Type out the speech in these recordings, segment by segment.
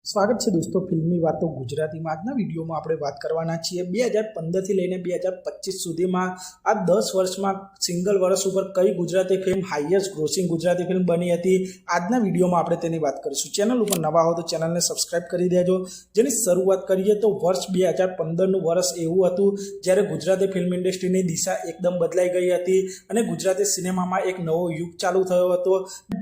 સ્વાગત છે દોસ્તો ફિલ્મી વાતો ગુજરાતીમાં। આજના વિડીયોમાં આપણે વાત કરવાના છીએ 2015 થી લઈને 2025 સુધીમાં આ 10 વર્ષમાં સિંગલ વર્ષ ઉપર કઈ Gujarati film highest grossing Gujarati film બની હતી। આજના વિડીયોમાં આપણે તેની વાત કરીશું। ચેનલ ઉપર નવા હો તો ચેનલને સબસ્ક્રાઇબ કરી દેજો। જેની શરૂઆત કરીએ તો વર્ષ 2015નું વર્ષ એવું હતું જ્યારે ગુજરાતી ફિલ્મ ઇન્ડસ્ટ્રીની દિશા એકદમ બદલાઈ ગઈ હતી અને ગુજરાતી સિનેમામાં એક નવો યુગ ચાલુ થયો હતો।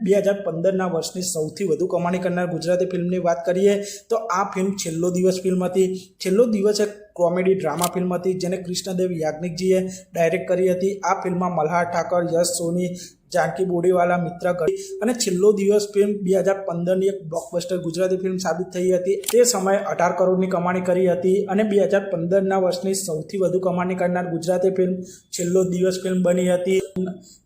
2015ના વર્ષની સૌથી વધુ કમાણી કરનાર ગુજરાતી ફિલ્મની વાત કરીએ તો આ ફિલ્મ છેલ્લો દિવસ ફિલ્મ હતી। છેલ્લો દિવસ એક કોમેડી ડ્રામા ફિલ્મ હતી જેને કૃષ્ણદેવ યાજ્ઞિકજીએ ડાયરેક્ટ કરી હતી। આ ફિલ્મમાં મલ્હાર ઠાકર, યશ સોની, जानकी बोरीवाला, मित्रा गढ़ी અને છેલ્લો દિવસ ફિલ્મ 2015ની એક બ્લોકબસ્ટર ગુજરાતી ફિલ્મ સાબિત થઈ હતી। તે સમયે 18 કરોડની કમાણી કરી હતી અને 2015ના વર્ષની સૌથી વધુ કમાણી કરનાર ગુજરાતી ફિલ્મ છેલ્લો દિવસ ફિલ્મ બની હતી।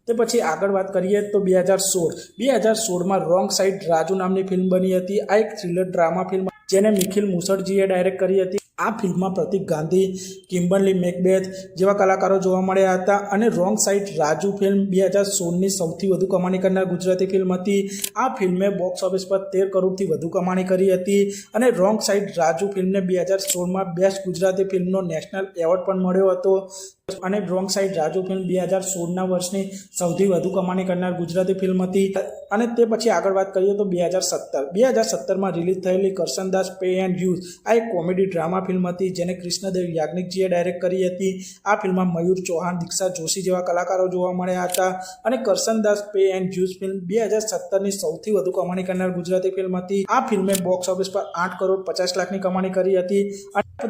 તે પછી આગળ વાત કરીએ તો 2016માં રોંગ સાઇડ રાજુ નામની ફિલ્મ બની હતી। આ એક થ્રિલર ડ્રામા ફિલ્મ જેને નિખિલ મુસળજીએ ડાયરેક્ટ કરી હતી। આ ફિલ્મમાં પ્રતીક ગાંધી, કિમ્બર્લી મેકબેથ જેવા કલાકારો જોવા મળ્યા હતા અને રોંગ સાઇડ રાજુ ફિલ્મ 2016ની સૌથી વધુ કમાણી કરનાર ગુજરાતી ફિલ્મ હતી। આ ફિલ્મે બોક્સ ઓફિસ પર 13 કરોડથી વધુ કમાણી કરી હતી અને રોંગ સાઇડ રાજુ ફિલ્મને 2016માં બેસ્ટ ગુજરાતી ફિલ્મનો નેશનલ એવોર્ડ પણ મળ્યો હતો અને રોંગ સાઇડ રાજુ ફિલ્મ 2016ના વર્ષની સૌથી વધુ કમાણી કરનાર ગુજરાતી ફિલ્મ હતી। અને તે પછી આગળ વાત કરીએ તો 2017માં રિલીઝ થયેલી કરસનદાસ પે એન્ડ યુઝ આ એક કોમેડી ડ્રામા ફિલ્મ હતી જેને કૃષ્ણદેવ યાજ્ઞિકજીએ ડાયરેક્ટ કરી હતી। આ ફિલ્મમાં મયુર ચૌહાણ, દીક્ષા જોશી જેવા કલાકારો જોવા મળ્યા હતા અને Karsandas pay and use film 2017ની સૌથી વધુ કમાણી કરનાર ગુજરાતી ફિલ્મ હતી। આ ફિલ્મે બોક્સ ઓફિસ પર 8 કરોડ 50 લાખની કમાણી કરી હતી।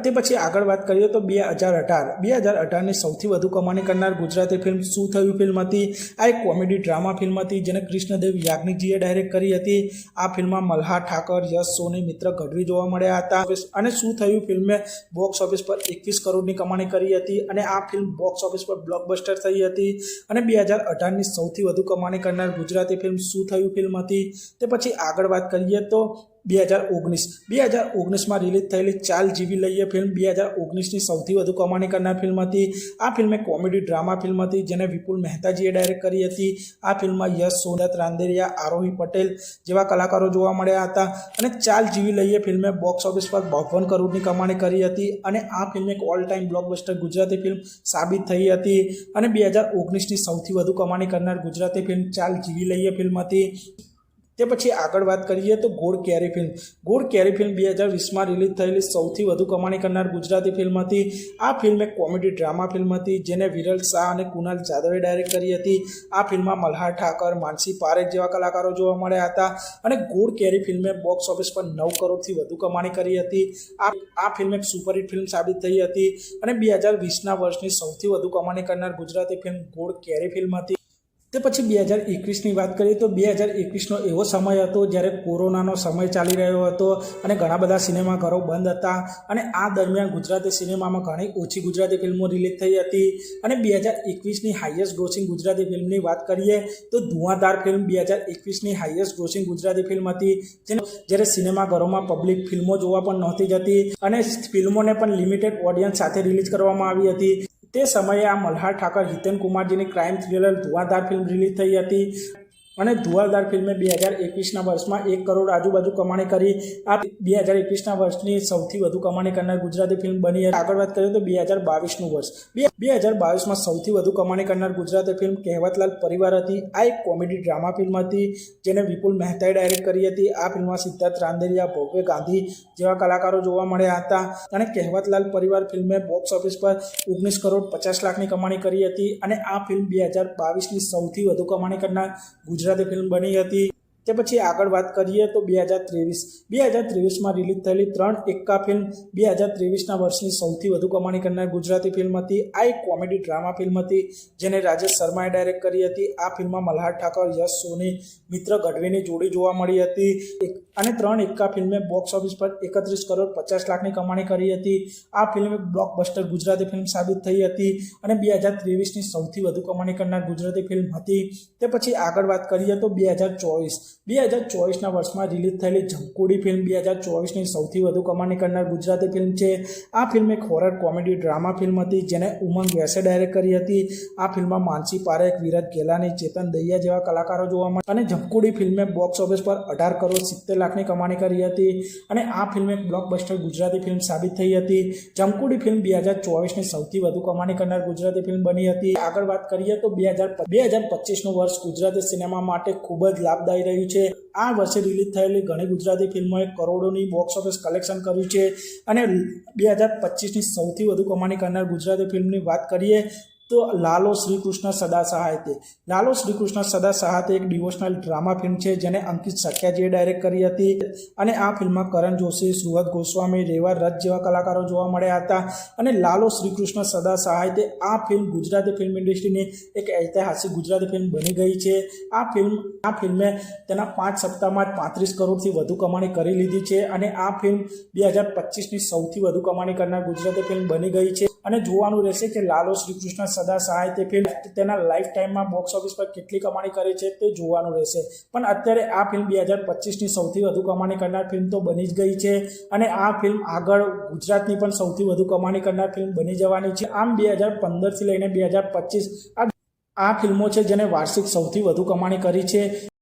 તે પછી આગળ વાત કરીએ તો 2018ની સૌથી વધુ કમાણી કરનાર ગુજરાતી ફિલ્મ શું થયું ફિલ્મ હતી। આ એક કોમેડી ડ્રામા ફિલ્મ હતી જેને કૃષ્ણદેવ યાજ્ઞિકજીએ ડાયરેક્ટ કરી હતી। આ ફિલ્મમાં મલ્હાર ઠાકર, યશ સોની, મિત્રા ગઢવી જોવા મળ્યા હતા અને શું થયું ફિલ્મે બોક્સ ઓફિસ પર 21 કરોડની કમાણી કરી હતી અને આ ફિલ્મ બોક્સ ઓફિસ પર બ્લોકબસ્ટર થઈ હતી અને 2018ની સૌથી વધુ કમાણી કરનાર ગુજરાતી ફિલ્મ શું થયું ફિલ્મ હતી। તે પછી આગળ વાત કરીએ તો 2019માં રિલીઝ થયેલી ચાલ જીવી લઈએ ફિલ્મ 2019ની સૌથી વધુ કમાણી કરનાર ફિલ્મ હતી। આ ફિલ્મ એક કોમેડી ડ્રામા ફિલ્મ હતી જેને વિપુલ મહેતાજીએ ડાયરેક્ટ કરી હતી। આ ફિલ્મમાં યશ, સોનત રાંદેરિયા, આરોહી પટેલ જેવા કલાકારો જોવા મળ્યા હતા અને ચાલ જીવી લઈએ ફિલ્મે બોક્સ ઓફિસ પર 52 કરોડની કમાણી કરી હતી અને આ ફિલ્મ એક all time blockbuster Gujarati film સાબિત થઈ હતી અને 2019ની સૌથી વધુ કમાણી કરનાર ગુજરાતી ફિલ્મ ચાલ જીવી લઈએ ફિલ્મ હતી। તે પછી આગળ વાત કરીએ તો ગોળ કેરી ફિલ્મ 2020માં રિલીઝ થયેલી સૌથી વધુ કમાણી કરનાર ગુજરાતી ફિલ્મ હતી। આ ફિલ્મ એક કોમેડી ડ્રામા ફિલ્મ હતી જેને વિરલ શાહ અને કુનાલ જાદવે ડાયરેક્ટ કરી હતી। આ ફિલ્મમાં મલ્હાર ઠાકર, માનસી પારેખ જેવા કલાકારો જોવા મળ્યા હતા અને ગોળ કેરી ફિલ્મે બોક્સ ઓફિસ પર 9 કરોડથી વધુ કમાણી કરી હતી। આ ફિલ્મ એક સુપરહિટ ફિલ્મ સાબિત થઈ હતી અને 2020ના વર્ષની સૌથી વધુ કમાણી કરનાર ગુજરાતી ફિલ્મ ગોળ કેરી ફિલ્મ હતી। તે પછી 2021ની વાત કરીએ તો 2021નો એવો સમય હતો જ્યારે કોરોનાનો સમય ચાલી રહ્યો હતો અને ઘણા બધા સિનેમાઘરો બંધ હતા અને આ દરમિયાન ગુજરાતી સિનેમામાં ઘણી ઓછી ગુજરાતી ફિલ્મો રિલીઝ થઈ હતી અને 2021ની હાઈએસ્ટ ગ્રોસિંગ ગુજરાતી ફિલ્મની વાત કરીએ તો ધુઆંધાર ફિલ્મ 2021ની હાઈએસ્ટ ગ્રોસિંગ ગુજરાતી ફિલ્મ હતી જ્યારે સિનેમાઘરોમાં પબ્લિક ફિલ્મો જોવા પણ નહોતી જતી અને ફિલ્મોને પણ લિમિટેડ ઓડિયન્સ સાથે રિલીઝ કરવામાં આવી હતી। તે સમયે આ મલ્હાર ઠાકર, હિતેન કુમારજીની crime thriller Dhuandhar film release થઈ હતી અને ધુઆંધાર ફિલ્મે 2021ના વર્ષમાં 1 કરોડ આજુબાજુ કમાણી કરી। આ 2021ના વર્ષની સૌથી વધુ કમાણી કરનાર ગુજરાતી ફિલ્મ બની હતી। આગળ વાત કરીએ તો 2022નું વર્ષ 2022માં સૌથી વધુ કમાણી કરનાર ગુજરાતી ફિલ્મ કહેવતલાલ પરિવાર હતી। આ એક કોમેડી ડ્રામા ફિલ્મ હતી જેને વિપુલ મહેતાએ ડાયરેક્ટ કરી હતી। આ ફિલ્મમાં સિદ્ધાર્થ રાંદેરિયા, ભવ્ય ગાંધી જેવા કલાકારો જોવા મળ્યા હતા અને કહેવતલાલ પરિવાર ફિલ્મે બોક્સ ઓફિસ પર 19 કરોડ 50 લાખની કમાણી કરી હતી અને આ ફિલ્મ 2022ની સૌથી વધુ કમાણી કરનાર ગુજરાતી ફિલ્મ બની હતી। તે પછી આગળ વાત કરીએ તો 2023માં રિલીઝ થયેલી 3 એક્કા ફિલ્મ 2023ના વર્ષની સૌથી વધુ કમાણી કરનાર ગુજરાતી ફિલ્મ હતી। આ એક કોમેડી ડ્રામા ફિલ્મ હતી જેને રાજેશ શર્માએ ડાયરેક્ટ કરી હતી। આ ફિલ્મમાં મલ્હાર ઠાકર, યશ સોની, મિત્રા ગઢવીની જોડી જોવા મળી હતી અને 3 એક્કા ફિલ્મે બોક્સ ઓફિસ પર 31 કરોડ 50 લાખની કમાણી કરી હતી। આ ફિલ્મ એક બ્લોકબસ્ટર ગુજરાતી ફિલ્મ સાબિત થઈ હતી અને 2023ની સૌથી વધુ કમાણી કરનાર ગુજરાતી ફિલ્મ હતી। તે પછી આગળ વાત કરીએ તો 2024 2024ના વર્ષમાં રિલીઝ થયેલી જમકુડી ફિલ્મ 2024ની સૌથી વધુ કમાણી કરનાર ગુજરાતી ફિલ્મ છે. આ ફિલ્મ એક હોરર કોમેડી ડ્રામા ફિલ્મ હતી જેને ઉમંગ વ્યાસે ડાયરેક્ટ કરી હતી. આ ફિલ્મમાં માનસી પારેખ, વિરાટ ગેલાની, ચેતન દહિયા જેવા કલાકારો જોવા મળ્યા અને જમકુડી ફિલ્મે બોક્સ ઓફિસ પર 18 કરોડ 70 લાખની કમાણી કરી હતી અને આ ફિલ્મ એક બ્લોકબસ્ટર ગુજરાતી ફિલ્મ સાબિત થઈ હતી. જમકુડી ફિલ્મ 2024ની સૌથી વધુ કમાણી કરનાર ગુજરાતી ફિલ્મ બની હતી. આગળ વાત કરીએ તો 2025નું વર્ષ ગુજરાતી સિનેમા માટે ખૂબ જ લાભદાયી રહ્યું છે. આ વર્ષે રિલીઝ થયેલી ઘણી ગુજરાતી ફિલ્મોએ કરોડોની બોક્સ ઓફિસ કલેક્શન કર્યું છે અને 2025ની સૌથી વધુ કમાણી કરનાર ગુજરાતી ફિલ્મની વાત કરીએ તો લાલો શ્રી કૃષ્ણ સદા સહાયતે. લાલો શ્રી કૃષ્ણ સદા સહાયતે એક ડિવોશનલ ડ્રામા ફિલ્મ છે જેને અંકિત સખ્યાજીએ ડાયરેક્ટ કરી હતી અને આ ફિલ્મમાં કરણ જોશી, સુહદ ગોસ્વામી, રેવા રથ જેવા કલાકારો જોવા મળ્યા હતા અને લાલો શ્રી કૃષ્ણ સદા સહાયતે આ ફિલ્મ ગુજરાતી ફિલ્મ ઇન્ડસ્ટ્રીની એક ઐતિહાસિક ગુજરાતી ફિલ્મ બની ગઈ છે. આ ફિલ્મે તેના 5 સપ્તાહમાં જ 35 કરોડથી વધુ કમાણી કરી લીધી છે અને આ ફિલ્મ 2025ની સૌથી વધુ કમાણી કરનાર ગુજરાતી ફિલ્મ બની ગઈ છે અને જોવાનું રહેશે કે લાલો શ્રી કૃષ્ણ સદા સહાયતે ફિલ્મ તેના લાઈફ ટાઈમમાં બોક્સ ઓફિસ પર કેટલી કમાણી કરે છે તે જોવાનું રહેશે. પણ અત્યારે આ ફિલ્મ 2025ની સૌથી વધુ કમાણી કરનાર ફિલ્મ તો બની જ ગઈ છે અને આ ફિલ્મ આગળ ગુજરાતની પણ સૌથી વધુ કમાણી કરનાર ફિલ્મ બની જવાની છે. આમ 2015થી લઈને 2025 આ ફિલ્મો છે જેને વાર્ષિક સૌથી વધુ કમાણી કરી છે.